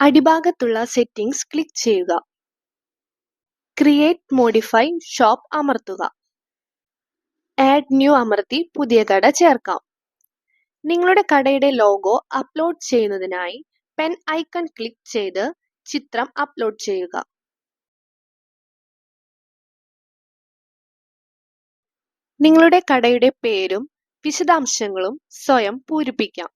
അടിഭാഗത്തുള്ള settings click ചെയ്യുക. Create modify shop അമർത്തുക. Add new അമർത്തി പുതിയ കട ചേർക്കാം. നിങ്ങളുടെ കടയുടെ ലോഗോ അപ്ലോഡ് ചെയ്യുന്നതിനായി പെൻ ഐക്കൺ ക്ലിക്ക് ചെയ്ത് ചിത്രം അപ്ലോഡ് ചെയ്യുക. നിങ്ങളുടെ കടയുടെ പേരും വിശദാംശങ്ങളും സ്വയം പൂരിപ്പിക്കാം.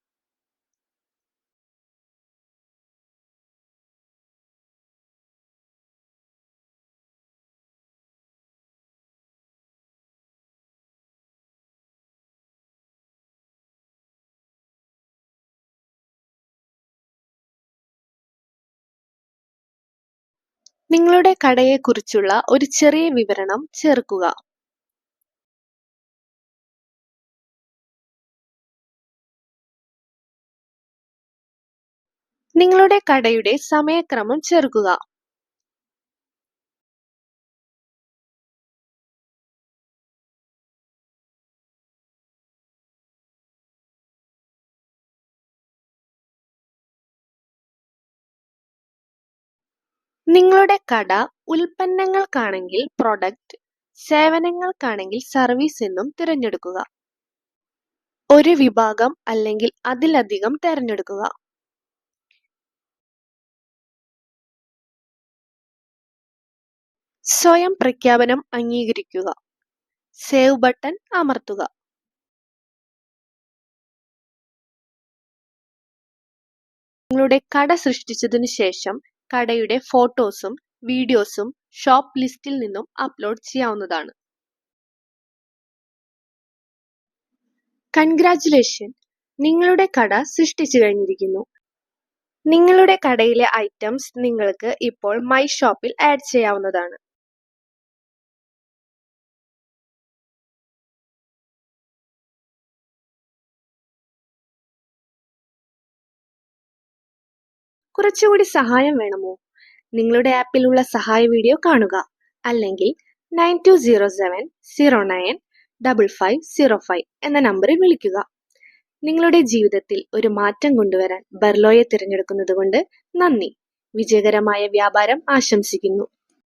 നിങ്ങളുടെ കടയെക്കുറിച്ചുള്ള ഒരു ചെറിയ വിവരണം ചേർക്കുക. നിങ്ങളുടെ കടയുടെ സമയക്രമം ചേർക്കുക. നിങ്ങളുടെ കട ഉൽപ്പന്നങ്ങൾക്കാണെങ്കിൽ പ്രൊഡക്റ്റ്, സേവനങ്ങൾക്കാണെങ്കിൽ സർവീസ് എന്നും തിരഞ്ഞെടുക്കുക. ഒരു വിഭാഗം അല്ലെങ്കിൽ അതിലധികം തിരഞ്ഞെടുക്കുക. സ്വയം പ്രഖ്യാപനം അംഗീകരിക്കുക. സേവ് ബട്ടൺ അമർത്തുക. നിങ്ങളുടെ കട സൃഷ്ടിച്ചതിനു ശേഷം കടയുടെ ഫോട്ടോസും വീഡിയോസും ഷോപ്പ് ലിസ്റ്റിൽ നിന്നും അപ്ലോഡ് ചെയ്യാവുന്നതാണ്. കൺഗ്രാറ്റുലേഷൻ, നിങ്ങളുടെ കട സൃഷ്ടിച്ചു കഴിഞ്ഞിരിക്കുന്നു. നിങ്ങളുടെ കടയിലെ ഐറ്റംസ് നിങ്ങൾക്ക് ഇപ്പോൾ മൈ ഷോപ്പിൽ ആഡ് ചെയ്യാവുന്നതാണ്. കുറച്ചുകൂടി സഹായം വേണമോ? നിങ്ങളുടെ ആപ്പിലുള്ള സഹായ വീഡിയോ കാണുക, അല്ലെങ്കിൽ 9207095505 എന്ന നമ്പറിൽ വിളിക്കുക. നിങ്ങളുടെ ജീവിതത്തിൽ ഒരു മാറ്റം കൊണ്ടുവരാൻ ബർലോയെ തിരഞ്ഞെടുക്കുന്നതുകൊണ്ട് നന്ദി. വിജയകരമായ വ്യാപാരം ആശംസിക്കുന്നു.